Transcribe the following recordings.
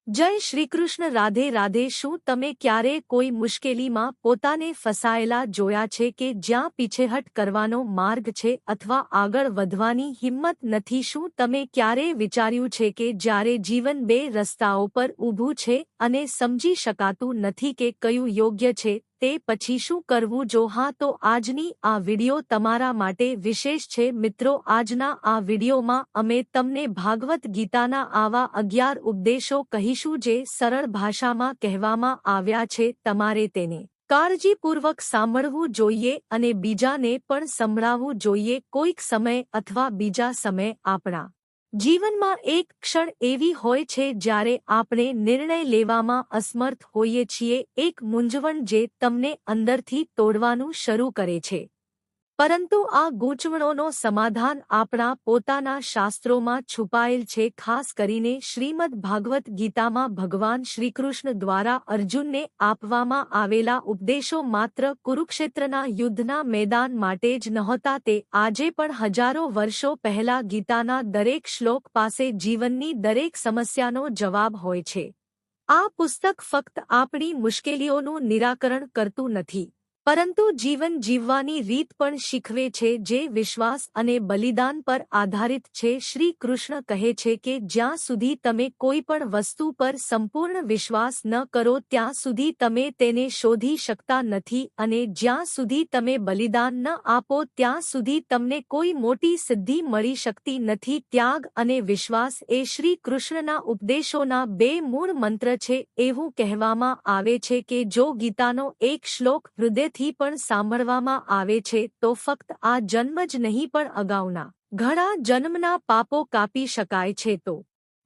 જય શ્રી કૃષ્ણ. રાધે રાધે. શું તમે ક્યારે કોઈ મુશ્કેલીમાં પોતાને ફસાયેલા જોયા છે કે જ્યાં પીછેહટ કરવાનો માર્ગ છે અથવા આગળ વધવાની હિંમત નથી? શું તમે ક્યારે વિચાર્યું છે કે જ્યારે જીવન બે રસ્તાઓ પર ઊભું છે અને સમજી શકાતું નથી કે કયું યોગ્ય છે, તે પછી શું કરવું? જો હા, તો આજની આ વિડિયો તમારા માટે વિશેષ છે. મિત્રો, આજના આ વિડિયોમાં અમે તમને ભાગવત ગીતાના આવા 11 ઉપદેશો કહીશું જે સરળ ભાષામાં કહેવામાં આવ્યા છે. તમારે તેને કાળજીપૂર્વક સાંભળવું જોઈએ અને બીજાને પણ સંભળાવવું જોઈએ. કોઈક સમય અથવા બીજા સમય આપણા જીવનમાં એક ક્ષણ એવી હોય છે જ્યારે આપણે નિર્ણય લેવામાં અસમર્થ હોઈએ છીએ, એક મૂંઝવણ જે તમને અંદરથી તોડવાનું શરૂ કરે છે. પરંતુ આ ગૂંચવણોનો સમાધાન આપણા પોતાના શાસ્ત્રોમાં છુપાયેલ છે. ખાસ કરીને શ્રીમદ્ ભાગવત ગીતામાં ભગવાન શ્રીકૃષ્ણ દ્વારા અર્જુનને આપવામાં આવેલા ઉપદેશો માત્ર કુરુક્ષેત્રના યુદ્ધના મેદાન માટે જ નહોતા. તે આજે પણ હજારો વર્ષો પહેલા ગીતાના દરેક શ્લોક પાસે જીવનની દરેક સમસ્યાનો જવાબ હોય છે. આ પુસ્તક ફક્ત આપણી મુશ્કેલીઓનું નિરાકરણ કરતું નથી, પરંતુ જીવન જીવવાની રીત પણ શીખવે છે જે વિશ્વાસ અને બલિદાન પર આધારિત છે. શ્રી કૃષ્ણ કહે છે કે જ્યાં સુધી તમે કોઈ પણ વસ્તુ પર સંપૂર્ણ વિશ્વાસ ન કરો ત્યાં સુધી તમે તેને શોધી શકતા નથી, અને જ્યાં સુધી તમે બલિદાન ન આપો ત્યાં સુધી તમને કોઈ મોટી સિદ્ધિ મળી શકતી નથી. ત્યાગ અને વિશ્વાસ એ શ્રી કૃષ્ણના ઉપદેશોના બે મૂળ મંત્ર છે. એવું કહેવામાં આવે છે કે જો ગીતાનો એક શ્લોક હૃદય થી પણ સાંભળવામાં આવે છે તો ફક્ત આ જન્મ જ નહીં પણ અગાઉના ઘણા જન્મના પાપો કાપી શકાય છે. તો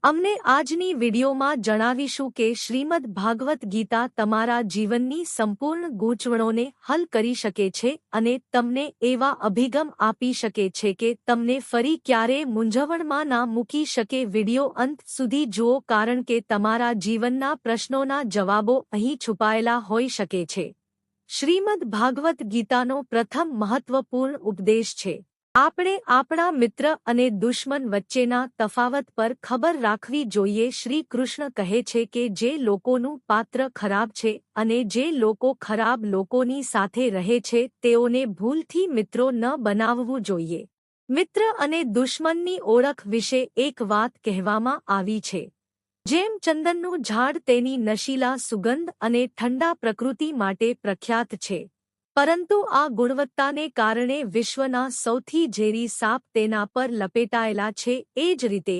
અમને આજની વિડીયોમાં જણાવીશું કે શ્રીમદ્ ભાગવત ગીતા તમારા જીવનની સંપૂર્ણ ગૂંચવણોને હલ કરી શકે છે અને તમને એવા અભિગમ આપી શકે છે કે તમને ફરી ક્યારેય મૂંઝવણમાં ના મૂકી શકે. વિડીયો અંત સુધી જુઓ, કારણ કે તમારા જીવનના પ્રશ્નોના જવાબો અહીં છુપાયેલા હોઈ શકે છે. શ્રીમદ્ ભાગવત ગીતાનો પ્રથમ મહત્વપૂર્ણ ઉપદેશ છે. આપણે આપણા મિત્ર અને દુશ્મન વચ્ચેના તફાવત પર ખબર રાખવી જોઈએ. શ્રી કૃષ્ણ કહે છે કે જે લોકોનું પાત્ર ખરાબ છે અને જે લોકો ખરાબ લોકોની સાથે રહે છે તેઓને ભૂલથી મિત્રો ન બનાવવું જોઈએ. મિત્ર અને દુશ્મનની ઓળખ વિશે એક વાત કહેવામાં આવી છે. જેમ ચંદનનું ઝાડ તેની નશીલા સુગંધ અને ઠંડા પ્રકૃતિ માટે પ્રખ્યાત છે, પરંતુ આ ગુણવત્તાને કારણે વિશ્વના સૌથી ઝેરી સાપ તેના પર લપેટાયેલા છે. એ જ રીતે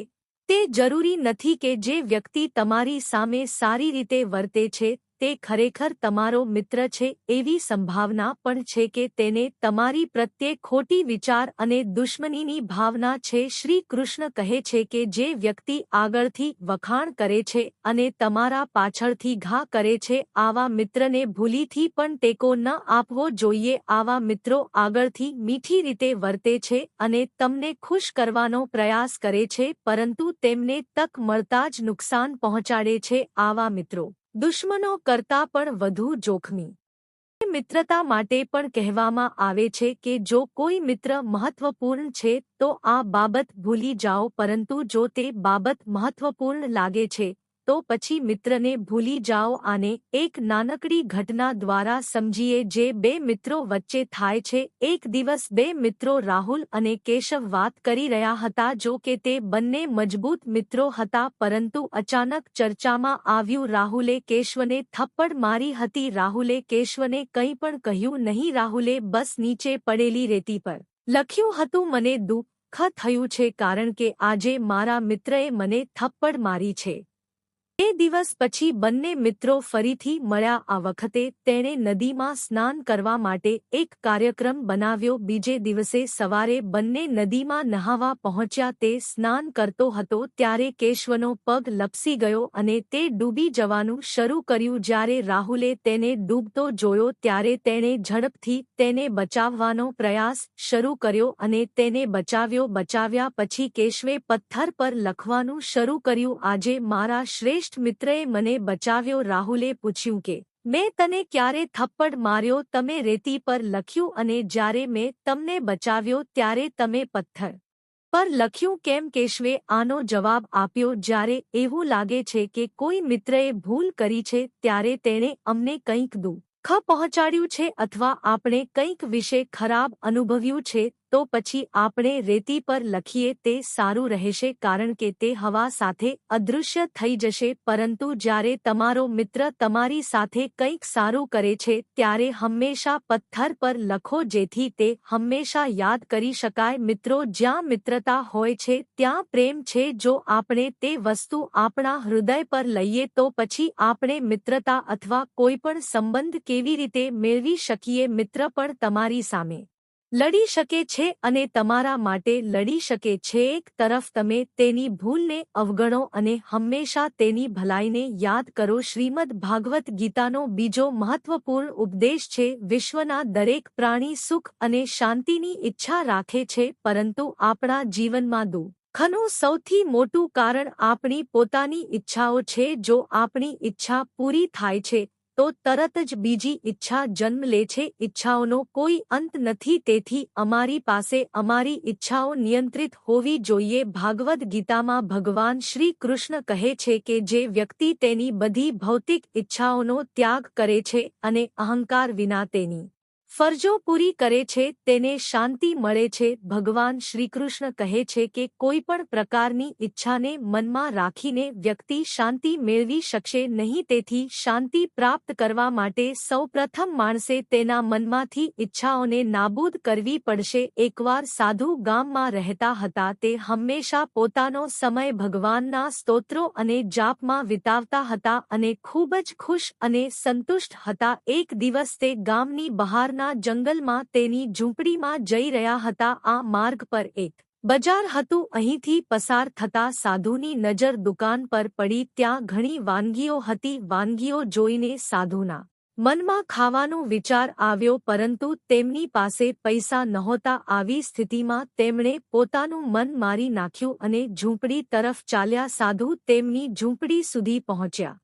તે જરૂરી નથી કે જે વ્યક્તિ તમારી સામે સારી રીતે વર્તે છે તે ખરેખર તમારો મિત્ર છે. એવી સંભાવના પણ છે કે તેને તમારી પ્રત્યે ખોટી વિચાર અને દુશ્મનીની ભાવના છે. શ્રી કૃષ્ણ કહે છે કે જે વ્યક્તિ આગળથી વખાણ કરે છે અને તમારા પાછળથી ઘા કરે છે, આવા મિત્રને ભૂલીથી પણ ટેકો ન આપવો જોઈએ. આવા મિત્રો આગળથી મીઠી રીતે વર્તે છે અને તમને ખુશ કરવાનો પ્રયાસ કરે છે, પરંતુ તેમને તક મળતા જ નુકસાન પહોંચાડે છે. આવા મિત્રો દુશ્મનો કરતાં પણ વધુ જોખમી મિત્રતા માટે પણ કહેવામાં આવે છે કે જો કોઈ મિત્ર મહત્વપૂર્ણ છે તો આ બાબત ભૂલી જાઓ, પરંતુ જો તે બાબત મહત્વપૂર્ણ લાગે છે તો પછી મિત્રને ભૂલી જાઓ. આને એક નાનકડી ઘટના દ્વારા સમજીએ જે બે મિત્રો વચ્ચે થાય છે. એક દિવસ બે મિત્રો રાહુલ અને કેશવ વાત કરી રહ્યા હતા. જો કે તે બંને મજબૂત મિત્રો હતા, પરંતુ અચાનક ચર્ચામાં આવ્યું રાહુલે કેશવને થપ્પડ મારી હતી. રાહુલે કેશવને કંઈ પણ કહ્યું નહીં. રાહુલે બસ નીચે પડેલી રેતી પર લખ્યું હતું, મને દુઃખ થયું છે કારણ કે આજે મારા મિત્રએ મને થપ્પડ મારી છે. એ દિવસ પછી બંને મિત્રો ફરીથી મળ્યા. આ વખતે તેણે નદીમાં સ્નાન કરવા માટે એક કાર્યક્રમ બનાવ્યો. બીજે દિવસે સવારે બંને નદીમાં નહાવા પહોંચ્યા. તે સ્નાન કરતો હતો ત્યારે કેશવનો પગ લપસી ગયો અને તે ડૂબી જવાનું શરૂ કર્યું. જ્યારે રાહુલે તેને ડૂબતો જોયો ત્યારે તેણે ઝડપથી તેને બચાવવાનો પ્રયાસ શરૂ કર્યો અને તેને બચાવ્યા પછી કેશવે પથ્થર પર લખવાનું શરૂ કર્યું, આજે મારા શ્રેષ્ઠ મિત્રએ મને બચાવ્યો. રાહુલે પૂછ્યું કે મેં તને ક્યારે થપ્પડ માર્યો? તમે રેતી પર લખ્યું અને જ્યારે મેં તમને બચાવ્યો ત્યારે તમે પથ્થર પર લખ્યું કેમ? કેશવે આનો જવાબ આપ્યો, જ્યારે એવું લાગે છે કે કોઈ મિત્રએ ભૂલ કરી છે ત્યારે તેણે અમને કંઈક દુઃખ પહોંચાડ્યું છે અથવા આપણે કંઈક વિશે ખરાબ અનુભવ્યું છે તો પછી આપણે રેતી પર લખીએ તે સારું રહેશે કારણ કે તે હવા સાથે અદૃશ્ય થઈ જશે. પરંતુ જ્યારે તમારો મિત્ર તમારી સાથે કંઈક સારું કરે છે ત્યારે હંમેશા પથ્થર પર લખો જેથી તે હંમેશા યાદ કરી શકાય. મિત્રો, જ્યાં મિત્રતા હોય છે ત્યાં પ્રેમ છે. જો આપણે તે વસ્તુ આપણા હૃદય પર લઈએ તો પછી આપણે મિત્રતા અથવા કોઈપણ સંબંધ કેવી રીતે મેળવી શકીએ? મિત્ર પણ તમારી સામે લડી શકે છે અને તમારા માટે લડી શકે છે. એક તરફ તમે તેની ભૂલને અવગણો અને હંમેશા તેની ભલાઈને યાદ કરો. શ્રીમદ્ ભાગવત ગીતાનો બીજો મહત્વપૂર્ણ ઉપદેશ છે, વિશ્વના દરેક પ્રાણી સુખ અને શાંતિની ઈચ્છા રાખે છે, પરંતુ આપણા જીવનમાં દુઃખનું સૌથી મોટું કારણ આપણી પોતાની ઈચ્છાઓ છે. જો આપણી ઈચ્છા પૂરી થાય છે તો તરત જ બીજી ઈચ્છા જન્મ લે છે. ઈચ્છાઓનો કોઈ અંત નથી, તેથી અમારી પાસે અમારી ઈચ્છાઓ નિયંત્રિત હોવી જોઈએ. ભાગવદ ગીતામાં ભગવાન શ્રી કૃષ્ણ કહે છે કે જે વ્યક્તિ તેની બધી ભૌતિક ઈચ્છાઓનો ત્યાગ કરે છે અને અહંકાર વિના તેની ફરજો પૂરી કરે છે તેને શાંતિ મળે છે. ભગવાન શ્રીકૃષ્ણ કહે છે કે કોઈપણ પ્રકારની ઈચ્છાને મનમાં રાખીને વ્યક્તિ શાંતિ મેળવી શકશે નહીં. તેથી શાંતિ પ્રાપ્ત કરવા માટે સૌપ્રથમ માણસે તેના મનમાંથી ઈચ્છાઓને નાબૂદ કરવી પડશે. એકવાર સાધુ ગામમાં રહેતા હતા. તે હંમેશા પોતાનો સમય ભગવાનના સ્તોત્રો અને જાપમાં વિતાવતા હતા અને ખૂબ જ ખુશ અને સંતુષ્ટ હતા. એક દિવસ તે ગામની બહારના જંગલમાં તેની ઝૂંપડીમાં જઈ રહ્યા હતા. આ માર્ગ પર એક બજાર હતું. અહીંથી પસાર થતા સાધુની નજર દુકાન પર પડી. ત્યાં ઘણી વાનગીઓ હતી. વાનગીઓ જોઈને સાધુના મનમાં ખાવાનો વિચાર આવ્યો, પરંતુ તેમની પાસે પૈસા નહોતા. આવી સ્થિતિમાં તેમણે પોતાનું મન મારી નાખ્યું અને ઝૂંપડી તરફ ચાલ્યા. સાધુ તેમની ઝૂંપડી સુધી પહોંચ્યા,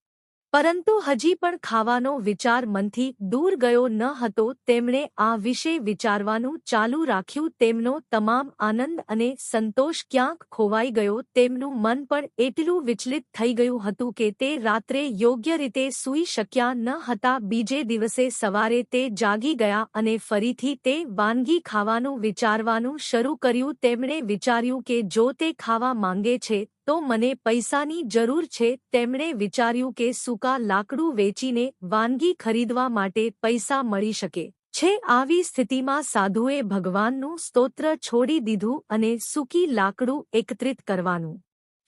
પરંતુ હજી પણ ખાવાનો વિચાર મનથી દૂર ગયો ન હતો. તેમણે આ વિશે વિચારવાનું ચાલુ રાખ્યું. તેમનો તમામ આનંદ અને સંતોષ ક્યાંક ખોવાઈ ગયો. તેમનું મન પણ એટલું વિચલિત થઈ ગયું હતું કે તે રાત્રે યોગ્ય રીતે સૂઈ શક્યા ન હતા. બીજે દિવસે સવારે તે જાગી ગયા અને ફરીથી તે વાનગી ખાવાનું વિચારવાનું શરૂ કર્યું. તેમણે વિચાર્યું કે જો તે ખાવા માંગે છે તો મને પૈસાની જરૂર છે. તેમણે વિચાર્યું કે સૂકા લાકડું વેચીને વાનગી ખરીદવા માટે પૈસા મળી શકે છે. આવી સ્થિતિમાં સાધુએ ભગવાનનું સ્તોત્ર છોડી દીધું અને સૂકી લાકડું એકત્રિત કરવાનું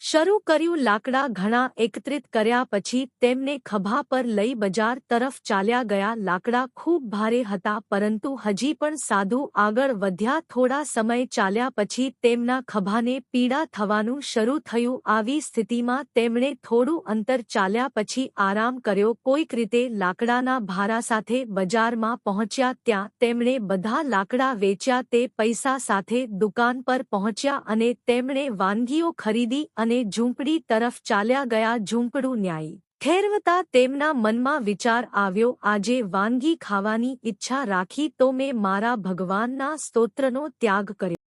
શરૂ કર્યું. લાકડા ઘણા એકત્રિત કર્યા પછી તેમને ખભા પર લઈ બજાર તરફ ચાલ્યા ગયા. લાકડા ખૂબ ભારે હતા, પરંતુ હજી પણ સાધુ આગળ વધ્યા. થોડા સમય ચાલ્યા પછી તેમના ખભાને પીડા થવાનું શરૂ થયું. આવી સ્થિતિમાં તેમણે થોડું અંતર ચાલ્યા પછી આરામ કર્યો. કોઈક રીતે લાકડાના ભારા સાથે બજારમાં પહોંચ્યા. ત્યાં તેમણે બધા લાકડા વેચ્યા. તે પૈસા સાથે દુકાન પર પહોંચ્યા અને તેમણે વાનગીઓ ખરીદી અને ઝૂંપડી તરફ ચાલ્યા ગયા. ઝૂંપડું ન્યાયી ઠેરવતા તેમના મનમાં વિચાર આવ્યો, આજે વાનગી ખાવાની ઈચ્છા રાખી તો મેં મારા ભગવાનના સ્તોત્રનો ત્યાગ કર્યો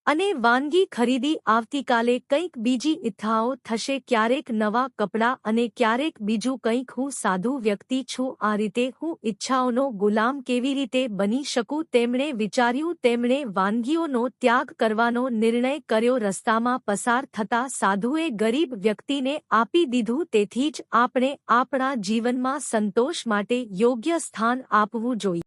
અને વાનગી ખરીદી. આવતીકાલે કંઈક બીજી ઈચ્છાઓ થશે, ક્યારેક નવા કપડાં અને ક્યારેક બીજું કંઈક. હું સાધુ વ્યક્તિ છું. આ રીતે હું ઈચ્છાઓનો ગુલામ કેવી રીતે બની શકું? તેમણે વિચાર્યું. તેમણે વાનગીઓનો ત્યાગ કરવાનો નિર્ણય કર્યો. રસ્તામાં પસાર થતા સાધુએ ગરીબ વ્યક્તિને આપી દીધું. તેથી જ આપણે આપણા જીવનમાં સંતોષ માટે યોગ્ય સ્થાન આપવું જોઈએ.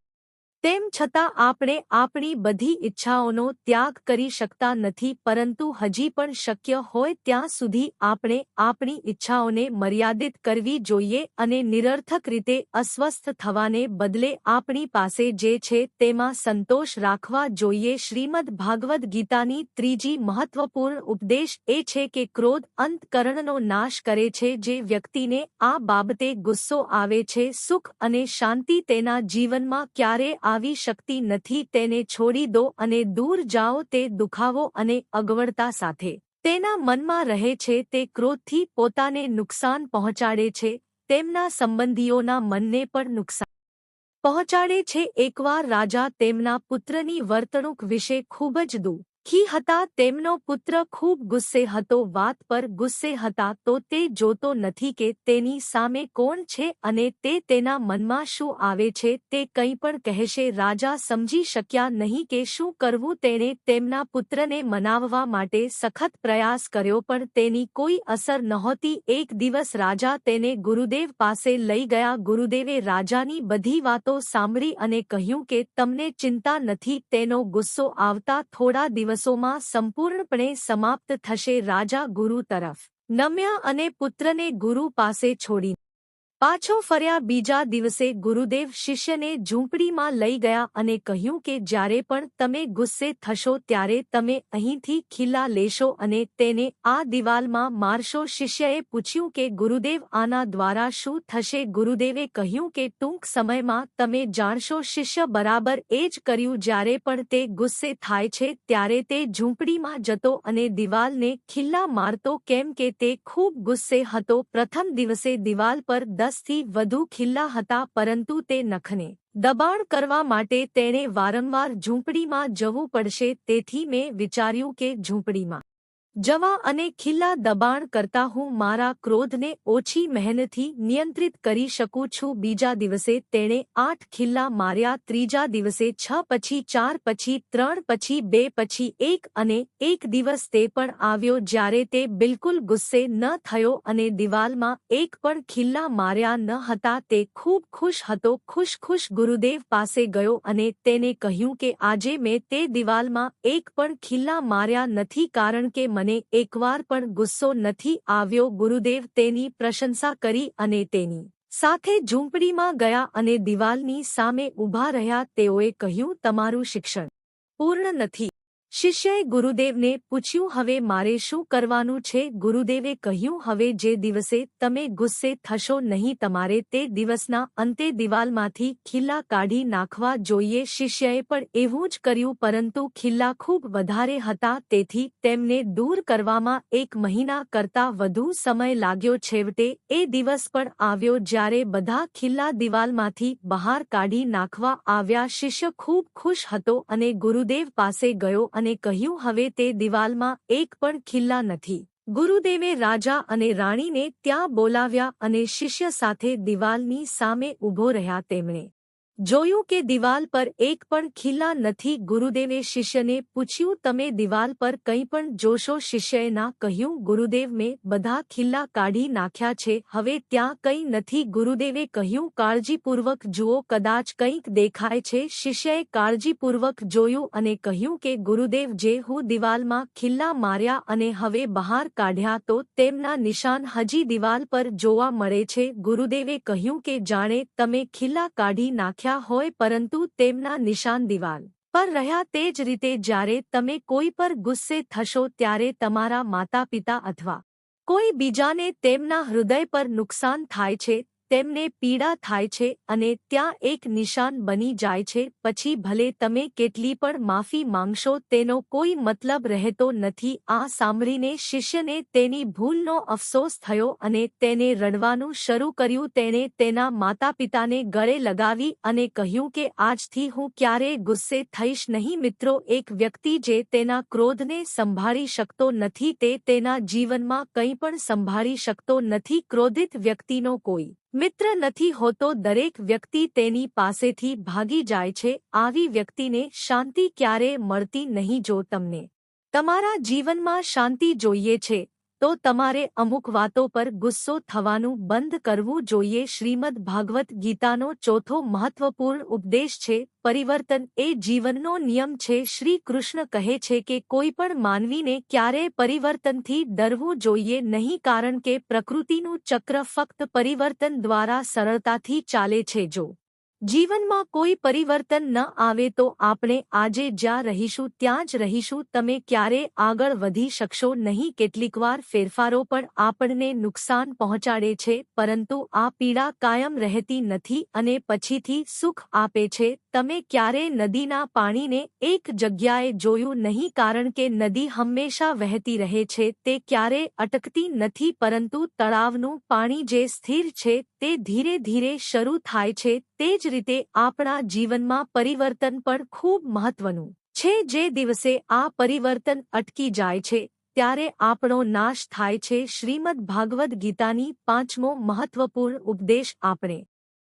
તેમ છતાં આપણે આપણી બધી ઈચ્છાઓનો ત્યાગ કરી શકતા નથી, પરંતુ હજી પણ શક્ય હોય ત્યાં સુધી આપણે આપણી ઈચ્છાઓને મર્યાદિત કરવી જોઈએ અને નિરર્થક રીતે અસ્વસ્થ થવાને બદલે આપણી પાસે જે છે તેમાં સંતોષ રાખવા જોઈએ. શ્રીમદ્ ભાગવદ ગીતાની ત્રીજી મહત્વપૂર્ણ ઉપદેશ એ છે કે ક્રોધ અંતકરણનો નાશ કરે છે. જે વ્યક્તિને આ બાબતે ગુસ્સો આવે છે, સુખ અને શાંતિ તેના જીવનમાં ક્યારે આવી શકતી નથી. તેને છોડી દો અને દૂર જાઓ. તે દુખાવો અને અગવડતા સાથે તેના મનમાં રહે છે. તે ક્રોધથી પોતાને નુકસાન પહોંચાડે છે, તેમના સંબંધીઓના મનને પણ નુકસાન પહોંચાડે છે. એકવાર રાજા તેમના પુત્રની વર્તણૂક વિશે ખૂબ જ દુઃખ ખી હતા તેમનો પુત્ર ખૂબ ગુસ્સે હતો, વાત પર ગુસ્સે હતા તો તે જોતો નથી કે તેની સામે કોણ છે અને તે તેના મનમાં શું આવે છે તે કંઈ પણ કહેશે. રાજા સમજી શક્યા નહીં કે શું કરવું. તેણે તેમના પુત્રને મનાવવા માટે સખત પ્રયાસ કર્યો પણ તેની કોઈ અસર નહોતી. એક દિવસ રાજા તેને ગુરુદેવ પાસે લઈ ગયા. ગુરુદેવે રાજાની બધી વાતો સાંભળી અને કહ્યું કે તમને ચિંતા નથી, તેનો ગુસ્સો આવતા થોડા દિવસોમાં સંપૂર્ણપણે સમાપ્ત થશે. રાજા ગુરુ તરફ નમ્યા અને પુત્રને ગુરુ પાસે છોડી પાછો ફર્યા. બીજા દિવસે ગુરુદેવ શિષ્યને ઝૂંપડીમાં લઈ ગયા અને કહ્યું કે જ્યારે પણ તમે ગુસ્સે થશો ત્યારે તમે અહીંથી ખીલા લેશો અને તેને આ દિવાલમાં મારશો. શિષ્યએ પૂછ્યું કે ગુરુદેવ આના દ્વારા શું થશે? ગુરુદેવે કહ્યું કે ટૂંક સમયમાં તમે જાણશો. શિષ્ય બરાબર એ જ કર્યું. જ્યારે પણ તે ગુસ્સે થાય છે ત્યારે તે ઝૂંપડીમાં જતો અને દિવાલને ખીલ્લા મારતો, કેમ કે તે ખૂબ ગુસ્સે હતો. પ્રથમ દિવસે દિવાલ પર 10 થી વધુ ખીલ્લા હતા, પરંતુ તે નખને દબાણ કરવા માટે તેણે વારંવાર ઝૂંપડીમાં જવું પડશે. તેથી મેં વિચાર્યું કે ઝૂંપડીમાં જવા અને ખીલ્લા દબાણ કરતા હું મારા ક્રોધને ઓછી મહેનતથી નિયંત્રિત કરી શકું છું. બીજા દિવસે તેણે 8 ખીલ્લા માર્યા. ત્રીજા દિવસે 6, પછી 4, પછી 3, પછી 2, પછી 1 અને એક દિવસ તે પણ આવ્યો જ્યારે તે બિલકુલ ગુસ્સે ન થયો અને દિવાલમાં એક પણ ખીલ્લા માર્યા ન હતા. તે ખૂબ ખુશ હતો. ખુશ ગુરુદેવ પાસે ગયો અને તેને કહ્યું કે આજે મેં તે દિવાલમાં એક પણ ખીલ્લા માર્યા નથી, કારણ કે મને એકવાર પણ ગુસ્સો નથી આવ્યો. ગુરુદેવ તેની પ્રશંસા કરી અને તેની સાથે ઝૂંપડીમાં ગયા અને દિવાલની સામે ઊભા રહ્યા. તેઓએ કહ્યું, તમારું શિક્ષણ પૂર્ણ નથી. શિષ્યએ ગુરુદેવને પૂછ્યું, હવે મારે શું કરવાનું છે? ગુરુદેવે કહ્યું, હવે જે દિવસે તમે ગુસ્સે થશો નહીં, તમારે તે દિવસના અંતે દિવાલમાંથી ખીલ્લા કાઢી નાખવા જોઈએ. શિષ્યએ પણ એવું જ કર્યું, પરંતુ ખીલ્લા ખૂબ વધારે હતા, તેથી તેમને દૂર કરવામાં 1 મહિના કરતાં વધુ સમય લાગ્યો. છેવટે એ દિવસ પણ આવ્યો જ્યારે બધા ખીલ્લા દિવાલમાંથી બહાર કાઢી નાખવા આવ્યા. શિષ્ય ખૂબ ખુશ હતો અને ગુરુદેવ પાસે ગયો અને કહ્યું, હવે તે દિવાલમાં એક પણ ખીલ્લા નથી. ગુરુદેવે રાજા અને રાણીને ત્યાં બોલાવ્યા અને શિષ્ય સાથે દિવાલની સામે ઊભો રહ્યા. તેમણે જોયું કે દિવાલ પર એક પણ ખીલ્લા નથી. ગુરુદેવે શિષ્યને પૂછ્યું, તમે દિવાલ પર કંઈ પણ જોશો? શિષ્યએ ના કહ્યું. ગુરુદેવ, મેં બધા ખીલ્લા કાઢી નાખ્યા છે, હવે ત્યાં કંઈ નથી. ગુરુદેવે કહ્યું, કાળજીપૂર્વક જુઓ, કદાચ કંઈક દેખાય છે. શિષ્યએ કાળજીપૂર્વક જોયું અને કહ્યું કે ગુરુદેવ, જે હું દિવાલમાં ખીલ્લા માર્યા અને હવે બહાર કાઢ્યા તો તેમના નિશાન હજી દિવાલ પર જોવા મળે છે. ગુરુદેવે કહ્યું કે જાણે તમે ખીલ્લા કાઢી નાખ્યા હોય પરંતુ તેમના નિશાન દિવાલ પર રહ્યા. તે જ રીતે જ્યારે તમે કોઈ પર ગુસ્સે થશો ત્યારે તમારા માતાપિતા અથવા કોઈ બીજાને તેમના હૃદય પર નુકસાન થાય છે, તેમને પીડા થાય છે અને ત્યાં એક નિશાન બની જાય છે. પછી ભલે તમે કેટલી પણ માફી માંગશો, તેનો કોઈ મતલબ રહેતો નથી. આ સાંભળીને શિષ્યને તેની ભૂલનો અફસોસ થયો અને તેને રડવાનું શરૂ કર્યું. તેણે તેના માતાપિતાને ગળે લગાવી અને કહ્યું કે આજથી હું ક્યારેય ગુસ્સે થઈશ નહીં. મિત્રો, એક વ્યક્તિ જે તેના ક્રોધને સંભાળી શકતો નથી તે તેના જીવનમાં કંઈ પણ સંભાળી શકતો નથી. ક્રોધિત વ્યક્તિનો કોઈ મિત્ર નથી હોતો. દરેક વ્યક્તિ તેની પાસેથી ભાગી જાય છે. આવી વ્યક્તિને શાંતિ ક્યારેય મળતી નહીં. જો તમને તમારા જીવનમાં શાંતિ જોઈએ છે તો તમારે અમુક વાતો પર ગુસ્સો થવાનું બંધ કરવું જોઈએ. શ્રીમદ ભાગવત ગીતાનો ચોથો મહત્વપૂર્ણ ઉપદેશ છે, પરિવર્તન એ જીવનનો નિયમ છે. શ્રી કૃષ્ણ કહે છે કે કોઈ પણ માનવીને ક્યારેય પરિવર્તનથી ડરવું જોઈએ નહીં, કારણ કે પ્રકૃતિનું ચક્ર ફક્ત પરિવર્તન દ્વારા સરળતાથી ચાલે છે. જો જીવનમાં કોઈ પરિવર્તન ન આવે તો આપણે આજે જ્યાં રહીશું ત્યાં જ રહીશું. તમે ક્યારેય આગળ વધી શકશો નહીં. કેટલીકવાર ફેરફારો પણ આપણને નુકસાન પહોંચાડે છે, પરંતુ આ પીડા કાયમ રહેતી નથી અને પછીથી સુખ આપે છે. તમે ક્યારેય નદીના પાણીને એક જગ્યાએ જોયું નહીં, કારણ કે નદી હંમેશા વહેતી રહે છે. તે ક્યારેય અટકતી નથી, પરંતુ તળાવનું પાણી જે સ્થિર છે તે ધીરે ધીરે શરૂ થાય છે. તે જ રીતે આપણા જીવનમાં પરિવર્તન પણ ખૂબ મહત્વનું છે। જે દિવસે આ પરિવર્તન અટકી જાય છે ત્યારે આપણો નાશ થાય છે। શ્રીમદ્ ભાગવદ ગીતાની 5મો મહત્વપૂર્ણ ઉપદેશ આપણે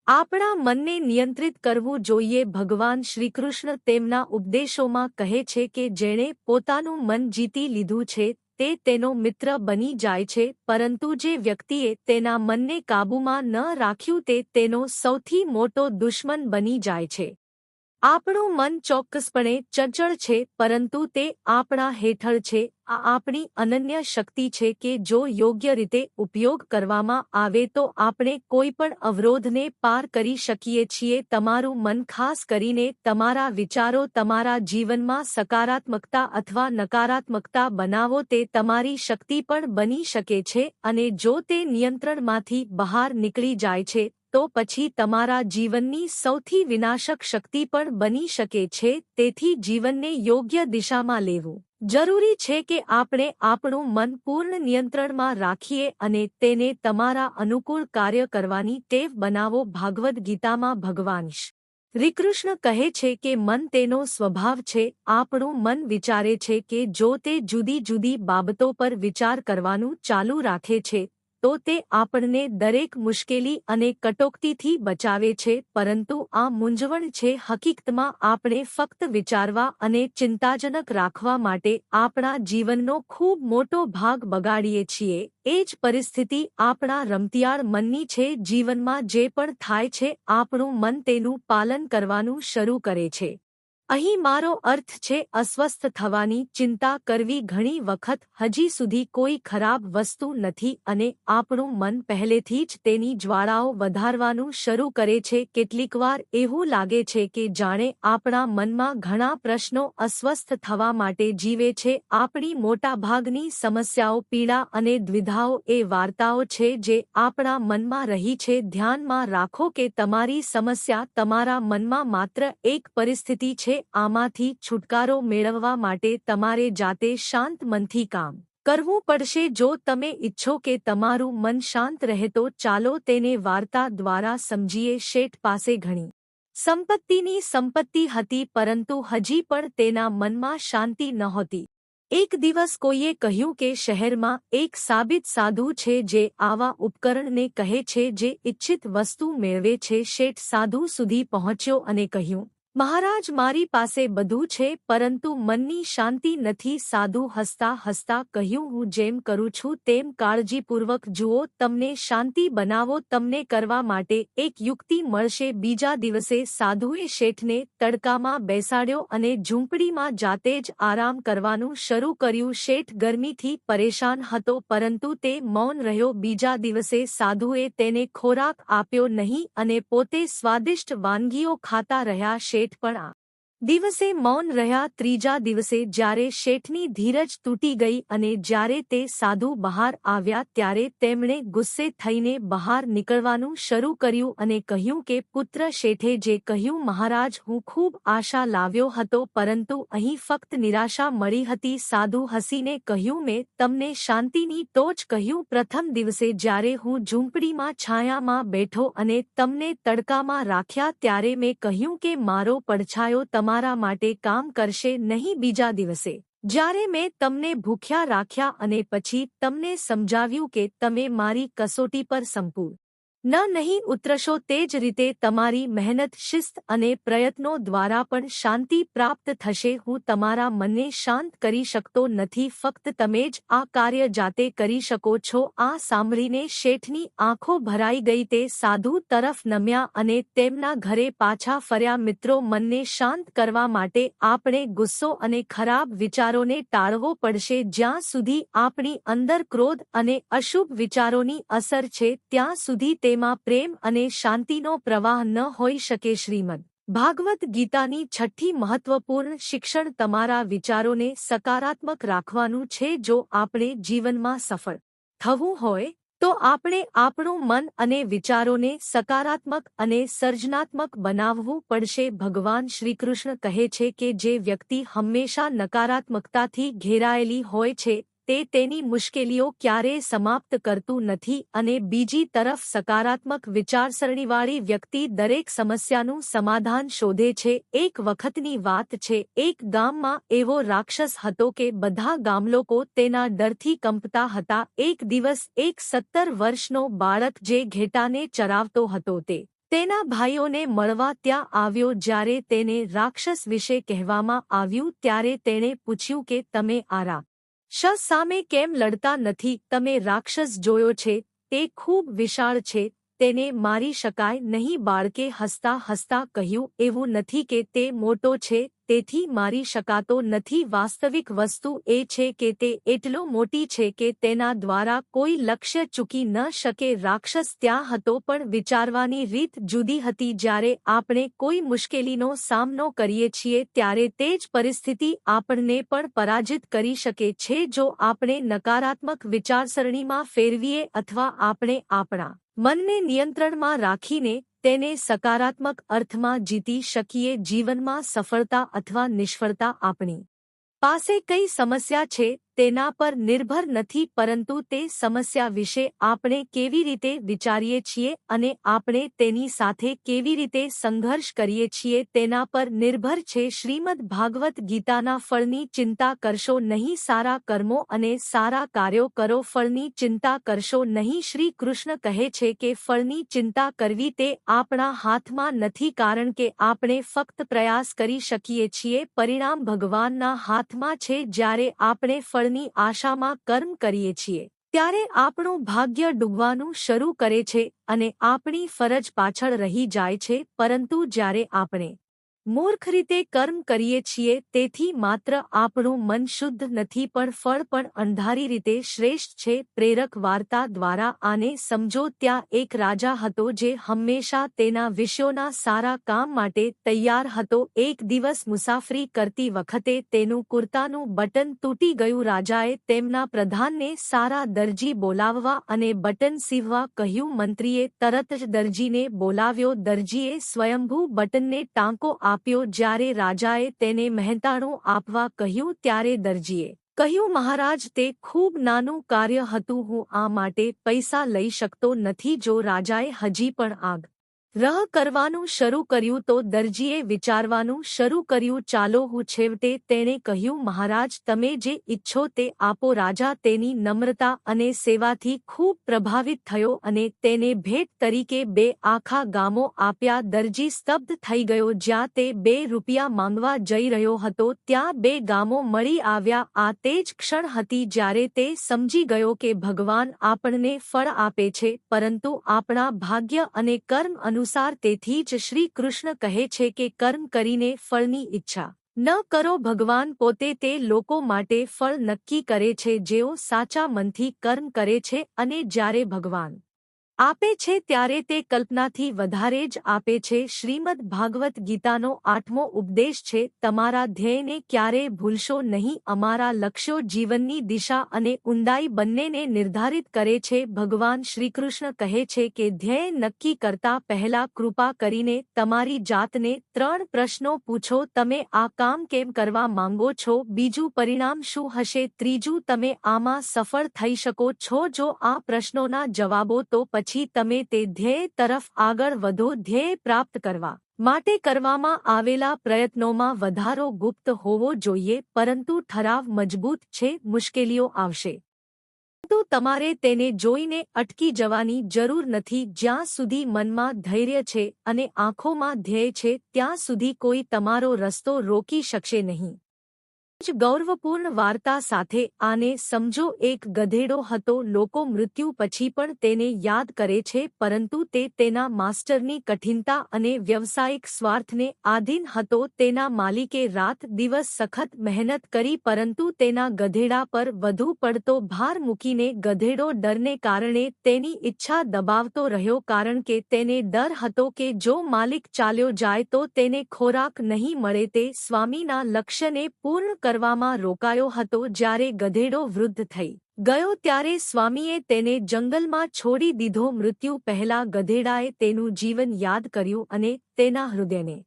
આપણા મનને નિયંત્રિત કરવું જોઈએ। ભગવાન શ્રીકૃષ્ણ તેમના ઉપદેશોમાં કહે છે કે જેણે પોતાનું મન જીતી લીધું છે તે તેનો મિત્ર બની જાય છે, પરંતુ જે વ્યક્તિએ તેના મનને કાબૂમાં ન રાખ્યું તે તેનો સૌથી મોટો દુશ્મન બની જાય છે। આપણું મન ચોક્કસપણે ચંચળ છે, પરંતુ તે આપણા હેઠળ છે। આ આપણી અનન્ય શક્તિ છે કે જો યોગ્ય રીતે ઉપયોગ કરવામાં આવે તો આપણે કોઈપણ અવરોધને પાર કરી શકીએ છીએ। તમારું મન, ખાસ કરીને તમારા વિચારો, તમારા જીવનમાં સકારાત્મકતા અથવા નકારાત્મકતા બનાવો તે તમારી શક્તિ પણ બની શકે છે, અને જો તે નિયંત્રણમાંથી બહાર નીકળી જાય છે તો પછી તમારા જીવનની સૌથી વિનાશક શક્તિ પણ બની શકે છે। તેથી જીવનને યોગ્ય દિશામાં લેવું જરૂરી છે કે આપણે આપણું મન પૂર્ણ નિયંત્રણમાં રાખીએ અને તેને તમારા અનુકૂળ કાર્ય કરવાની ટેવ બનાવો। ભાગવદ ગીતામાં ભગવાન શ્રીકૃષ્ણ કહે છે કે મન તેનો સ્વભાવ છે। આપણું મન વિચારે છે કે જો તે જુદી જુદી બાબતો પર વિચાર કરવાનું ચાલુ રાખે છે તો તે આપણને દરેક મુશ્કેલી અને કટોકટીથી બચાવે છે, પરંતુ આ મૂંઝવણ છે। હકીકતમાં આપણે ફક્ત વિચારવા અને ચિંતાજનક રાખવા માટે આપણા જીવનનો ખૂબ મોટો ભાગ બગાડીએ છીએ। એ જ પરિસ્થિતિ આપણા રમતિયાળ મનની છે। જીવનમાં જે પણ થાય છે આપણું મન તેનું પાલન કરવાનું શરૂ કરે છે। અહીં મારો અર્થ છે અસ્વસ્થ થવાની, ચિંતા કરવી। ઘણી વખત હજી સુધી કોઈ ખરાબ વસ્તુ નથી અને આપણું મન પહેલેથી જ તેની જ્વાળાઓ વધારવાનું શરૂ કરે છે। કેટલીકવાર એવું લાગે છે કે જાણે આપણા મનમાં ઘણા પ્રશ્નો અસ્વસ્થ થવા માટે જીવે છે। આપણી મોટાભાગની સમસ્યાઓ, પીડા અને દ્વિધાઓ એ વાર્તાઓ છે જે આપણા મનમાં રહી છે। ધ્યાનમાં રાખો કે તમારી સમસ્યા તમારા મનમાં માત્ર એક પરિસ્થિતિ છે। આમાંથી છુટકારો મેળવવા માટે તમારે જાતે શાંત મનથી કામ કરવું પડશે। જો તમે ઈચ્છો કે તમારું મન શાંત રહે તો ચાલો તેને વાર્તા દ્વારા સમજીએ। શેઠ પાસે ઘણી સંપત્તિ હતી, પરંતુ હજી પણ તેના મનમાં શાંતિ નહોતી। એક દિવસ કોઈએ કહ્યું કે શહેરમાં એક સાબિત સાધુ છે જે આવા ઉપકરણને કહે છે જે ઇચ્છિત વસ્તુ મેળવે છે। શેઠ સાધુ સુધી પહોંચ્યો અને કહ્યું, મહારાજ, મારી પાસે બધું છે પરંતુ મનની શાંતિ નથી। સાધુ હસતા હસતા કહ્યું, હું જેમ કરું છું તેમ કાળજીપૂર્વક જુઓ, તમને શાંતિ બનાવો તમને કરવા માટે એક યુક્તિ મળશે। બીજા દિવસે સાધુએ શેઠને તડકામાં બેસાડ્યો અને ઝૂંપડીમાં જાતે જ આરામ કરવાનું શરૂ કર્યું। શેઠ ગરમીથી પરેશાન હતો પરંતુ તે મૌન રહ્યો। બીજા દિવસે સાધુએ તેને ખોરાક આપ્યો નહીં અને પોતે સ્વાદિષ્ટ વાનગીઓ ખાતા રહ્યા। શેઠ પણ આ દિવસે મૌન રહ્યા। ત્રીજા દિવસે જ્યારે શેઠની ધીરજ તૂટી ગઈ અને જ્યારે તે સાધુ બહાર આવ્યા ત્યારે તેમણે ગુસ્સે થઈને બહાર નીકળવાનું શરૂ કર્યું અને કહ્યું કે પુત્ર, શેઠે જે કહ્યું મહારાજ, હું ખૂબ આશા લાવ્યો હતો પરંતુ અહીં ફક્ત નિરાશા મળી હતી। સાધુ હસીને કહ્યું, મેં તમને શાંતિની ટોચ કહ્યું। પ્રથમ દિવસે જ્યારે હું ઝૂંપડીમાં છાયામાં બેઠો અને તમને તડકામાં રાખ્યા ત્યારે મેં કહ્યું કે મારો પડછાયો તમારા માટે કામ કરશે નહીં। બીજા દિવસે જ્યારે મેં તમને ભૂખ્યા રાખ્યા અને પછી તમને સમજાવ્યું કે તમે મારી કસોટી પર સંપૂર્ણ નહીં ઉતરશો, તે જ રીતે તમારી મહેનત, શિસ્ત અને પ્રયત્નો દ્વારા પણ શાંતિ પ્રાપ્ત થશે। હું તમારા મનને શાંત કરી શકતો નથી, ફક્ત તમે જ આ કાર્ય જાતે કરી શકો છો। આ સાંભળીને શેઠની આંખો ભરાઈ ગઈ। તે સાધુ તરફ નમ્યા અને તેમના ઘરે પાછા ફર્યા। મિત્રો, મનને શાંત કરવા માટે આપણે ગુસ્સો અને ખરાબ વિચારોને ટાળવો પડશે। જ્યાં સુધી આપણી અંદર ક્રોધ અને અશુભ વિચારોની અસર છે ત્યાં સુધી તેમાં પ્રેમ અને શાંતિનો પ્રવાહ ન હોઈ શકે। શ્રીમદ્ ભાગવત ગીતાની 6ઠ્ઠી મહત્વપૂર્ણ શિક્ષણ તમારા વિચારોને સકારાત્મક રાખવાનું છે। જો આપણે જીવનમાં સફળ થવું હોય તો આપણે આપણું મન અને વિચારોને સકારાત્મક અને સર્જનાત્મક બનાવવું પડશે। ભગવાન શ્રીકૃષ્ણ કહે છે કે જે વ્યક્તિ હંમેશા નકારાત્મકતાથી ઘેરાયેલી હોય છે તે તેની મુશ્કેલીઓ ક્યારેય સમાપ્ત કરતું નથી અને બીજી તરફ સકારાત્મક વિચારસરણીવાળી વ્યક્તિ દરેક સમસ્યાનું સમાધાન શોધે છે. એક વખતની વાત છે, એક ગામમાં એવો રાક્ષસ હતો કે બધા ગામલોકો તેના ડરથી કંપતા હતા. એક દિવસ એક 17 વર્ષનો બાળક જે ઘેટાને ચરાવતો હતો તે તેના ભાઈઓને મળવા ત્યાં આવ્યો. જ્યારે તેને રાક્ષસ વિશે કહેવામાં આવ્યું ત્યારે તેણે પૂછ્યું કે તમે આ રાક્ષસ સામે કેમ લડતા નથી? તમે રાક્ષસ જોયો છે, તે ખૂબ વિશાળ છે, તેને મારી શકાય નહીં. બાળકે હસતા હસતા કહ્યું, એવું નથી કે તે મોટો છે તેથી મારી શકાતો નથી. વાસ્તવિક વસ્તુ એ છે કે તે એટલો મોટી છે કે તેના દ્વારા કોઈ લક્ષ્ય ચૂકી ન શકે. રાક્ષસ ત્યાં હતો પણ વિચારવાની રીત જુદી હતી. જ્યારે આપણે કોઈ મુશ્કેલીનો સામનો કરીએ છીએ ત્યારે તે જ પરિસ્થિતિ આપણને પણ પરાજિત કરી શકે છે જો આપણે નકારાત્મક વિચારસરણીમાં ફેરવીએ અથવા આપણે આપણા મનને નિયંત્રણમાં રાખીને તેને સકારાત્મક અર્થમાં જીતી શકીએ. જીવનમાં સફળતા અથવા નિષ્ફળતા આપણી પાસે કઈ સમસ્યા છે તેના પર નિર્ભર નથી, પરંતુ તે સમસ્યા વિશે આપણે કેવી રીતે વિચારીએ છીએ અને આપણે તેની સાથે કેવી રીતે સંઘર્ષ કરીએ છીએ તેના પર નિર્ભર છે. શ્રીમદ્ ભાગવત ગીતાના ફળની ચિંતા કરશો નહીં, સારા કર્મો અને સારા કાર્યો કરો, ફળની ચિંતા કરશો નહીં. શ્રી કૃષ્ણ કહે છે કે ફળની ચિંતા કરવી તે આપણા હાથમાં નથી, કારણ કે આપણે ફક્ત પ્રયાસ કરી શકીએ છીએ, પરિણામ ભગવાનના હાથમાં છે. જ્યારે આપણે ફળની આશામાં કર્મ કરીએ છીએ ત્યારે આપણું ભાગ્ય ડૂબવાનું શરૂ કરે છે અને આપણી ફરજ પાછળ રહી જાય છે. પરંતુ જ્યારે આપણે મૂર્ખ રીતે કર્મ કરીએ છીએ તેથી માત્ર આપણું મન શુદ્ધ નથી પણ ફળ પણ અંધારી રીતે શ્રેષ્ઠ છે. પ્રેરક વાર્તા દ્વારા આને સમજો. ત્યાં એક રાજા હતો જે હંમેશા તેના વિષયોના સારા કામ માટે તૈયાર હતો. એક દિવસ મુસાફરી કરતી વખતે તેનું કુર્તાનું બટન તૂટી ગયું. રાજાએ તેમના પ્રધાનને સારા દરજી બોલાવવા અને બટન સીવવા કહ્યું. મંત્રીએ તરત જ દરજીને બોલાવ્યો. દરજીએ સ્વયંભૂ બટનને ટાંકો આપ્યો. જ્યારે રાજાએ તેને મહેનતાણું આપવા કહ્યું ત્યારે દરજીએ કહ્યું, મહારાજ, તે ખૂબ નાનું કાર્ય હતું, હું આ માટે પૈસા લઈ શકતો નથી. જો રાજાએ હજી પણ આગ્રહ કરવાનું શરૂ કર્યું તો દરજીએ વિચારવાનું શરૂ કર્યું. ચાલો હું છેવટે તેણે કહ્યું, મહારાજ, તમે જે ઈચ્છો તે આપો. રાજા તેની નમ્રતા અને સેવાથી ખૂબ પ્રભાવિત થયો અને તેને ભેટ તરીકે 2 આખા ગામો આપ્યા. દરજી સ્તબ્ધ થઈ ગયો. જ્યાં તે 2 રૂપિયા માંગવા જઈ રહ્યો હતો ત્યાં 2 ગામો મળી આવ્યા. આ તે જ ક્ષણ હતી જ્યારે તે સમજી ગયો કે ભગવાન આપણને ફળ આપે છે પરંતુ આપણા ભાગ્ય અને કર્મ અનુસાર. તેથી જ શ્રી કૃષ્ણ કહે છે કે કર્મ કરીને ફળની ઈચ્છા ન કરો. ભગવાન પોતે તે લોકો માટે ફળ નક્કી કરે છે જેઓ સાચા મનથી કર્મ કરે છે અને જ્યારે ભગવાન આપે છે ત્યારે તે કલ્પનાથી વધારે જ આપે છે. શ્રીમદ્ ભાગવત ગીતાનો 8મો ઉપદેશ છે, તમારા ધ્યેયને ક્યારેય ભૂલશો નહીં. અમારા લક્ષ્યો જીવનની દિશા અને ઊંડાઈ બંનેને નિર્ધારિત કરે છે. ભગવાન શ્રીકૃષ્ણ કહે છે કે ધ્યેય નક્કી કરતા પહેલા કૃપા કરીને તમારી જાતને 3 પ્રશ્નો પૂછો. તમે આ કામ કેમ કરવા માંગો છો? બીજું, પરિણામ શું હશે? ત્રીજું, તમે આમાં સફળ થઈ શકો છો? જો આ પ્રશ્નોના જવાબો તો પછી તમે તે ધ્યેય તરફ આગળ વધો. ધ્યેય પ્રાપ્ત કરવા માટે કરવામાં આવેલા પ્રયત્નોમાં વધારો ગુપ્ત હોવો જોઈએ, પરંતુ ઠરાવ મજબૂત છે. મુશ્કેલીઓ આવશે પરંતુ તમારે તેને જોઈને અટકી જવાની જરૂર નથી. જ્યાં સુધી મનમાં ધૈર્ય છે અને આંખોમાં ધ્યેય છે ત્યાં સુધી કોઈ તમારો રસ્તો રોકી શકશે નહીં. જ ગૌરવપૂર્ણ વાર્તા સાથે આને સમજો. એક ગધેડો હતો. લોકો મૃત્યુ પછી પણ તેને યાદ કરે છે પરંતુ તે તેના માસ્ટરની કઠિનતા અને વ્યવસાયિક સ્વાર્થને આધીન હતો. તેના માલિકે રાત દિવસ સખત મહેનત કરી પરંતુ તેના ગધેડા પર વધુ પડતો ભાર મૂકીને ગધેડો ડરને કારણે તેની ઈચ્છા દબાવતો રહ્યો, કારણ કે તેને ડર હતો કે જો માલિક ચાલ્યો જાય તો તેને ખોરાક નહીં મળે. તે સ્વામીના લક્ષ્યને પૂર્ણ કરવામાં રોકાયો હતો. જ્યારે ગધેડો વૃદ્ધ થઈ ગયો ત્યારે સ્વામીએ તેને જંગલમાં છોડી દીધો. મૃત્યુ પહેલા ગધેડાએ તેનું જીવન યાદ કર્યું અને તેના હૃદયને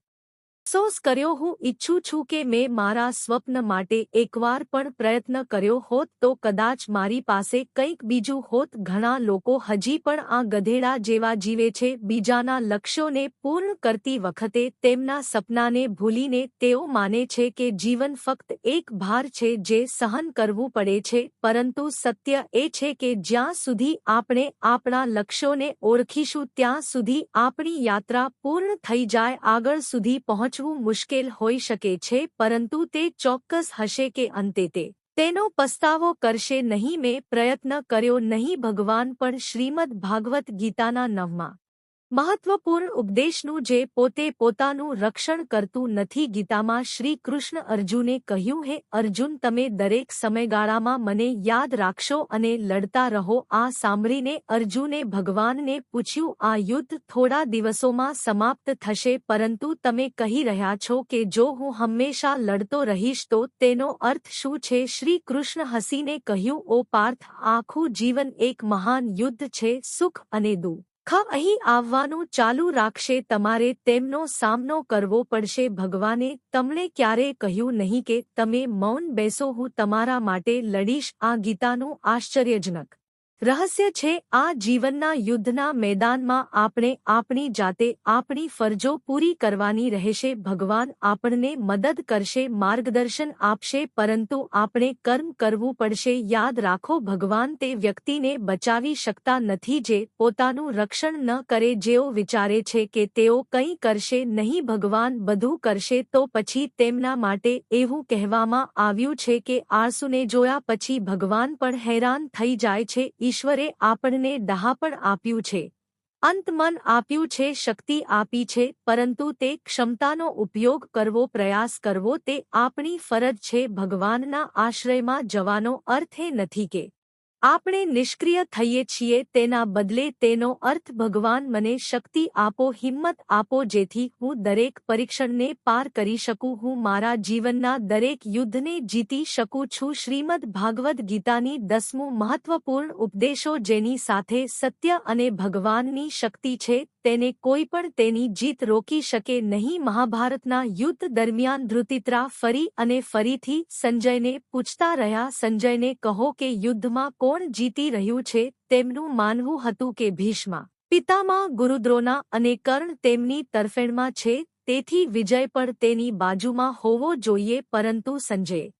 અફસોસ કર્યો। હું ઈચ્છું છું કે મેં મારા સ્વપ્ન માટે એકવાર પણ પ્રયત્ન કર્યો હોત તો કદાચ મારી પાસે કંઈક બીજું હોત। ઘણા લોકો હજી પણ આ ગધેડા જેવા જીવે છે। બીજાના લક્ષ્યોને પૂર્ણ કરતી વખતે તેમના સપનાને ભૂલીને તેઓ માને છે કે જીવન ફક્ત એક ભાર છે જે સહન કરવું પડે છે। પરંતુ સત્ય એ છે કે જ્યાં સુધી આપણે આપણા લક્ષ્યોને ઓળખીશું ત્યાં સુધી આપણી યાત્રા પૂર્ણ થઈ જાય। આગળ સુધી પહોંચવું મુશ્કેલ હોઈ શકે છે પરંતુ તે ચોક્કસ હશે કે અંતે તેનો પસ્તાવો કરશે નહીં। મેં પ્રયત્ન કર્યો નહીં। ભગવાન પણ શ્રીમદ ભાગવત ગીતાના 9મા મહત્વપૂર્ણ ઉપદેશનું જે પોતે પોતાનું રક્ષણ કરતું નથી। ગીતામાં શ્રી કૃષ્ણ અર્જુને કહ્યું, હે અર્જુન, તમે દરેક સમયગાળામાં મને યાદ રાખશો અને લડતા રહો। આ સાંભળીને અર્જુને ભગવાનને પૂછ્યું, આ યુદ્ધ થોડા દિવસોમાં સમાપ્ત થશે પરંતુ તમે કહી રહ્યા છો કે જો હું હંમેશા લડતો રહીશ તો તેનો અર્થ શું છે? શ્રી કૃષ્ણ હસીને કહ્યું, ઓ પાર્થ, આખું જીવન એક મહાન યુદ્ધ છે। સુખ અને દુઃખ અહીં આવવાનું ચાલુ રાખશે। તમારે તેમનો સામનો કરવો પડશે। ભગવાને તમને ક્યારેય કહ્યું નહીં કે તમે મૌન બેસો, હું તમારા માટે લડીશ। આ ગીતાનું આશ્ચર્યજનક રહસ્ય છે। આ જીવનના યુદ્ધના મેદાનમાં આપણે આપણી જાતે આપણી ફરજો પૂરી કરવાની રહેશે। ભગવાન આપણને મદદ કરશે, માર્ગદર્શન આપશે, પરંતુ આપણે કર્મ કરવું પડશે। યાદ રાખો, ભગવાન તે વ્યક્તિને બચાવી શકતા નથી જે પોતાનું રક્ષણ ન કરે, જેઓ વિચારે છે કે તેઓ કંઈ કરશે નહીં। ભગવાન બધું કરશે તો પછી તેમના માટે એવું કહેવામાં આવ્યું છે કે આળસુને જોયા પછી ભગવાન પણ હેરાન થઈ જાય છે। ઈશ્વરે આપણને ડહાપણ આપ્યું છે, અંત મન આપ્યું છે, શક્તિ આપી છે, પરંતુ તે ક્ષમતાનો ઉપયોગ કરવો, પ્રયાસ કરવો તે આપણી ફરજ છે। ભગવાનના આશ્રયમાં જવાનો અર્થ એ નથી કે આપણે નિષ્ક્રિય થઈએ છીએ। તેના બદલે તેનો અર્થ ભગવાન મને શક્તિ આપો, હિંમત આપો જેથી હું દરેક પરીક્ષણને પાર કરી શકું, હું મારા જીવનના દરેક યુદ્ધને જીતી શકું છું। શ્રીમદ ભાગવદ ગીતાની 10મું મહત્વપૂર્ણ ઉપદેશો જેની સાથે સત્ય અને ભગવાનની શક્તિ છે તેને કોઈ પણ તેની જીત રોકી શકે નહીં। મહાભારતના યુદ્ધ દરમિયાન ધૃતિદ્રા ફરી અને ફરીથી સંજયને પૂછતા રહ્યા, સંજયને કહો કે યુદ્ધમાં કોણ જીતી રહ્યું છે? તેમનું માનવું હતું કે ભીષ્મ, પિતામહ, ગુરુદ્રોણા અને કર્ણ તેમની તરફેણમાં છે, તેથી વિજય પણ તેની બાજુમાં હોવો જોઈએ। પરંતુ સંજયે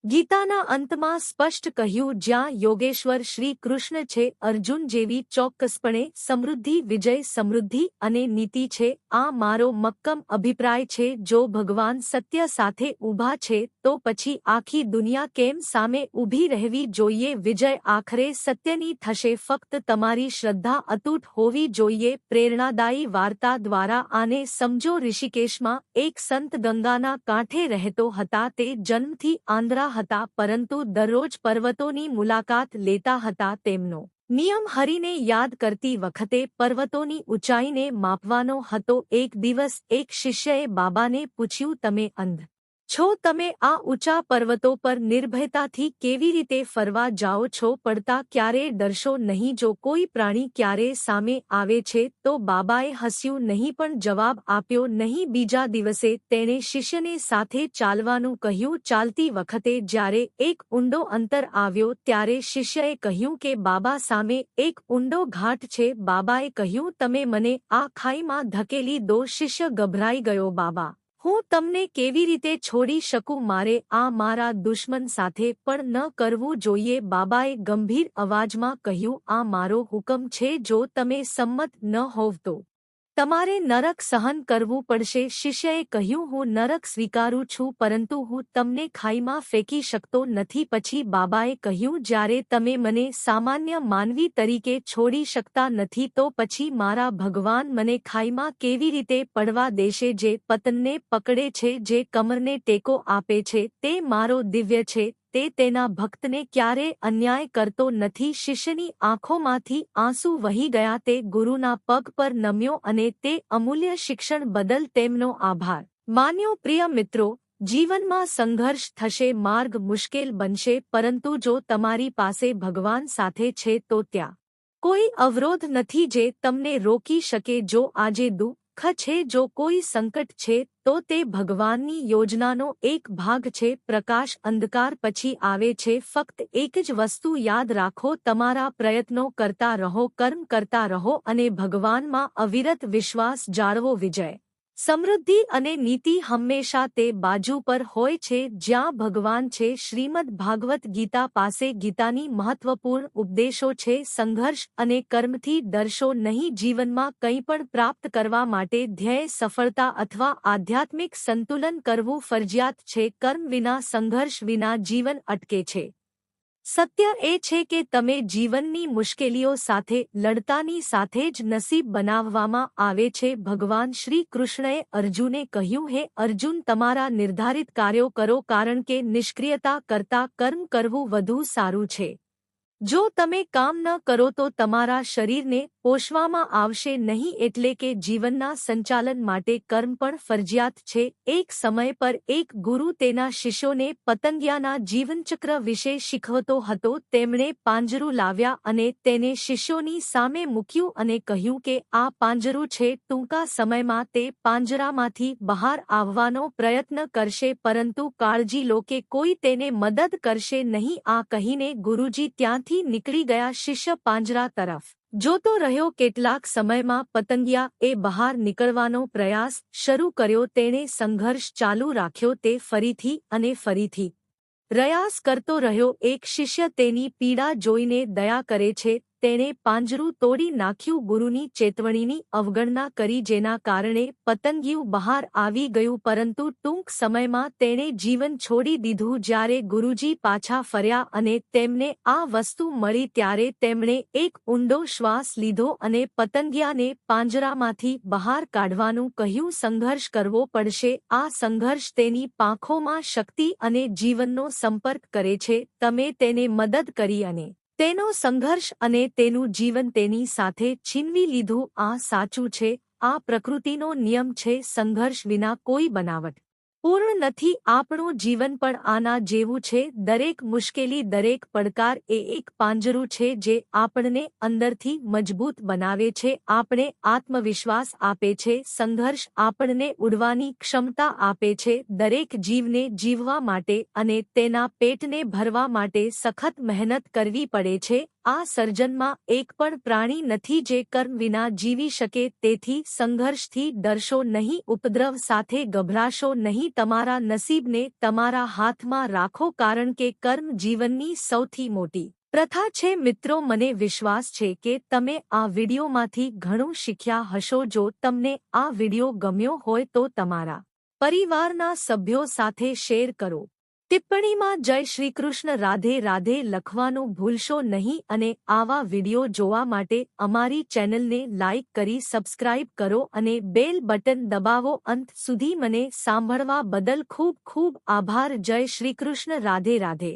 ગીતાના અંતમાં સ્પષ્ટ કહ્યું, જ્યાં યોગેશ્વર શ્રી કૃષ્ણ છે, અર્જુન જેવી ચોક્કસપણે સમૃદ્ધિ, વિજય, સમૃદ્ધિ અને નીતિ છે। આ મારો મક્કમ અભિપ્રાય છે। જો ભગવાન સત્ય સાથે ઊભા છે તો પછી આખી દુનિયા કેમ સામે ઊભી રહેવી જોઈએ? વિજય આખરે સત્યની થશે, ફક્ત તમારી શ્રદ્ધા અતૂટ હોવી જોઈએ। પ્રેરણાદાયી વાર્તા દ્વારા આને સમજો। ઋષિકેશમાં એક સંત ગંગાના કાંઠે રહેતો હતા। તે જન્મથી આંધળા હતા પરંતુ દરરોજ પર્વતોની મુલાકાત લેતા હતા। તેમનો નિયમ હરિને યાદ કરતી વખતે પર્વતોની ઊંચાઈને માપવાનો હતો। એક દિવસ એક શિષ્યએ બાબાને પૂછ્યું, તમે અંધ છો? તમે આ ઊંચા પર્વતો પર નિર્ભયતાથી કેવી રીતે ફરવા જાઓ છો? પડતા ક્યારેય ડરશો નહીં? જો કોઈ પ્રાણી ક્યારે સામે આવે છે તો બાબાએ હસ્યું નહીં પણ જવાબ આપ્યો નહીં। બીજા દિવસે તેણે શિષ્યને સાથે ચાલવાનું કહ્યું। ચાલતી વખતે જ્યારે એક ઊંડો અંતર આવ્યો ત્યારે શિષ્યએ કહ્યું કે બાબા, સામે એક ઊંડો ઘાટ છે। બાબાએ કહ્યું, તમે મને આ ખાઈમાં ધકેલી દો। શિષ્ય ગભરાઈ ગયો, બાબા, હું તમને કેવી રીતે છોડી શકું? મારે આ મારા દુશ્મન સાથે પણ ન કરવું જોઈએ। બાબાએ ગંભીર અવાજમાં કહ્યું, આ મારો હુકમ છે, જો તમે સંમત ન હોવ તો તમારે નરક સહન કરવું પડશે। શિષ્યએ કહ્યું, હું નરક સ્વીકારું છું પરંતુ હું તમને ખાઈમાં ફેંકી શકતો નથી। પછી બાબાએ કહ્યું, જ્યારે તમે મને સામાન્ય માનવી તરીકે છોડી શકતા નથી તો પછી મારા ભગવાન મને ખાઈમાં કેવી રીતે પડવા દેશે? જે પતનને પકડે છે, જે કમરને ટેકો આપે છે, તે મારો દિવ્ય છે। તે તેના ભક્તને ક્યારેય અન્યાય કરતો નથી। શિષ્યની આંખોમાંથી આંસુ વહી ગયા। તે ગુરુના પગ પર નમ્યો અને તે અમૂલ્ય શિક્ષણ બદલ તેમનો આભાર માન્યો। પ્રિય મિત્રો, જીવનમાં સંઘર્ષ થશે, માર્ગ મુશ્કેલ બનશે, પરંતુ જો તમારી પાસે ભગવાન સાથે છે તો ત્યાં કોઈ અવરોધ નથી જે તમને રોકી શકે। જો આજે દુઃખ, દુઃખ છે, જો કોઈ સંકટ છે, તો તે ભગવાનની યોજનાનો એક ભાગ છે. પ્રકાશ અંધકાર પછી આવે છે. ફક્ત એક જ વસ્તુ યાદ રાખો, તમારા પ્રયત્નો કરતા રહો, કર્મ કરતા રહો અને ભગવાનમાં અવિરત વિશ્વાસ જાળવો. વિજય, સમૃદ્ધિ અને નીતિ હંમેશા તે બાજુ પર હોય છે જ્યાં ભગવાન છે. શ્રીમદ્ ભાગવત ગીતા પાસે ગીતાની મહત્વપૂર્ણ ઉપદેશો છે. સંઘર્ષ અને કર્મથી ડરશો નહીં. જીવનમાં કંઈ પણ પ્રાપ્ત કરવા માટે ધ્યેય, સફળતા અથવા આધ્યાત્મિક સંતુલન કરવું ફરજિયાત છે. કર્મ વિના, સંઘર્ષ વિના જીવન અટકે છે. સત્ય એ છે કે તમે જીવનની મુશ્કેલીઓ સાથે લડતાની સાથે જ નસીબ બનાવવામાં આવે છે. ભગવાન શ્રી કૃષ્ણએ અર્જુને કહ્યું, હે અર્જુન, તમારા નિર્ધારિત કાર્યો કરો, કારણ કે નિષ્ક્રિયતા કરતાં કર્મ કરવું વધુ સારું છે. જો તમે કામ ન કરો તો તમારા શરીરને પોષવામાં આવશે નહીં. એટલે કે જીવનના સંચાલન માટે કર્મ પણ ફરજિયાત છે. એક સમય પર એક ગુરુ તેના શિષ્યોને પતંગિયાના જીવનચક્ર વિશે શીખવતો હતો. તેમણે પાંજરું લાવ્યા અને તેને શિષ્યોની સામે મૂક્યું અને કહ્યું કે આ પાંજરું છે. ટૂંકા સમયમાં તે પાંજરામાંથી બહાર આવવાનો પ્રયત્ન કરશે, પરંતુ કાળજી લો કે કોઈ તેને મદદ કરશે નહીં. આ કહીને ગુરુજી ત્યાંથી નીકળી ગયા. શિષ્ય પાંજરા તરફ જોતો રહ્યો. કેટલાક સમયમાં પતંગિયા એ બહાર નીકળવાનો પ્રયાસ શરૂ કર્યો. તેણે સંઘર્ષ ચાલુ રાખ્યો. તે ફરીથી અને ફરીથી પ્રયાસ કરતો રહ્યો. એક શિષ્ય તેની પીડા જોઈને દયા કરે છે. તેણે પાંજરું તોડી નાખ્યું. ગુરુની ચેતવણીની અવગણના કરી, જેના કારણે પતંગિયું બહાર આવી ગયું, પરંતુ ટૂંક સમયમાં તેણે જીવન છોડી દીધું. જ્યારે ગુરુજી પાછા ફર્યા અને તેમને આ વસ્તુ મળી, ત્યારે તેમણે એક ઊંડો શ્વાસ લીધો અને પતંગિયાને પાંજરામાંથી બહાર કાઢવાનું કહ્યું. સંઘર્ષ કરવો પડશે. આ સંઘર્ષ તેની પાંખોમાં શક્તિ અને જીવનનો સંપર્ક કરે છે. તમે તેને મદદ કરી અને તેનો સંઘર્ષ અને તેનું જીવન તેની સાથે છીનવી લીધું. આ સાચું છે. આ પ્રકૃતિનો નિયમ છે. સંઘર્ષ વિના કોઈ બનાવટ પૂર્ણ નથી. આપણું જીવન પણ આના જેવું છે. દરેક મુશ્કેલી, દરેક પડકાર એ એક પાંજરું છે જે આપણને અંદરથી મજબૂત બનાવે છે. આપણે આત્મવિશ્વાસ આપે છે. સંઘર્ષ આપણને ઉડવાની ક્ષમતા આપે છે. દરેક જીવને જીવવા માટે અને તેના પેટને ભરવા માટે સખત મહેનત કરવી પડે છે. આ સર્જનમાં એક પણ પ્રાણી નથી જે કર્મ વિના જીવી શકે. તેથી સંઘર્ષથી ડરશો નહીં, ઉપદ્રવ સાથે ગભરાશો નહીં. તમારા નસીબને તમારા હાથમાં રાખો, કારણ કે કર્મ જીવનની સૌથી મોટી પ્રથા છે. મિત્રો, મને વિશ્વાસ છે કે તમે આ વિડીયોમાંથી ઘણું શીખ્યા હશો. જો તમને આ વિડીયો ગમ્યો હોય તો તમારા પરિવારના સભ્યો સાથે શેર કરો. ટિપ્પણીમાં જય શ્રી કૃષ્ણ, રાધે રાધે લખવાનું ભૂલશો નહીં. અને આવા વિડીયો જોવા માટે અમારી ચેનલને લાઇક કરી સબસ્ક્રાઇબ કરો અને બેલ બટન દબાવો. અંત સુધી મને સાંભળવા બદલ ખૂબ ખૂબ આભાર. જય શ્રી કૃષ્ણ, રાધે રાધે.